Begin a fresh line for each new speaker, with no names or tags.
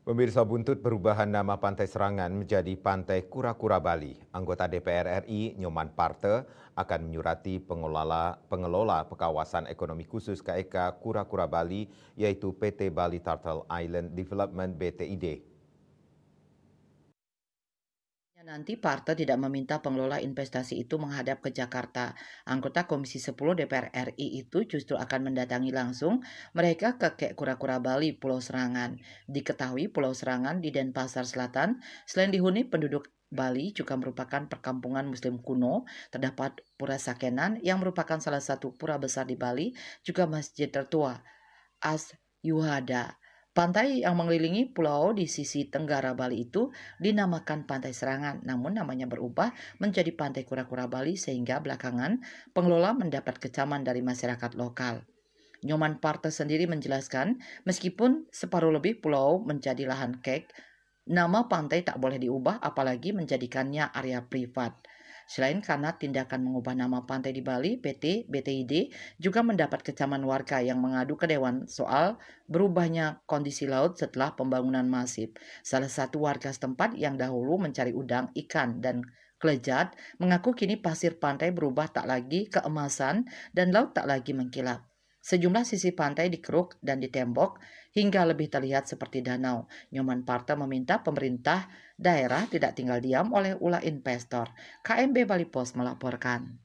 Pemirsa, buntut perubahan nama Pantai Serangan menjadi Pantai Kura-Kura Bali. Anggota DPR RI Nyoman Parte akan menyurati pengelola kawasan ekonomi khusus KEK Kura-Kura Bali, yaitu PT Bali Turtle Island Development (BTID).
Nanti partai tidak meminta pengelola investasi itu menghadap ke Jakarta. Anggota Komisi 10 DPR RI itu justru akan mendatangi langsung mereka ke Kek Kura-Kura Bali, Pulau Serangan. Diketahui Pulau Serangan di Denpasar Selatan, selain dihuni penduduk Bali juga merupakan perkampungan Muslim kuno, terdapat Pura Sakenan yang merupakan salah satu pura besar di Bali, juga masjid tertua, As Yuhada. Pantai yang mengelilingi pulau di sisi tenggara Bali itu dinamakan Pantai Serangan, namun namanya berubah menjadi Pantai Kura-Kura Bali sehingga belakangan pengelola mendapat kecaman dari masyarakat lokal. Nyoman Parte sendiri menjelaskan, meskipun separuh lebih pulau menjadi lahan kek, nama pantai tak boleh diubah apalagi menjadikannya area privat. Selain karena tindakan mengubah nama pantai di Bali, PT BTID juga mendapat kecaman warga yang mengadu ke Dewan soal berubahnya kondisi laut setelah pembangunan masif. Salah satu warga setempat yang dahulu mencari udang, ikan, dan kelejat mengaku kini pasir pantai berubah tak lagi keemasan dan laut tak lagi mengkilap. Sejumlah sisi pantai dikeruk dan ditembok hingga lebih terlihat seperti danau. Nyoman Parta meminta pemerintah daerah tidak tinggal diam oleh ulah investor. KMB Bali Pos melaporkan.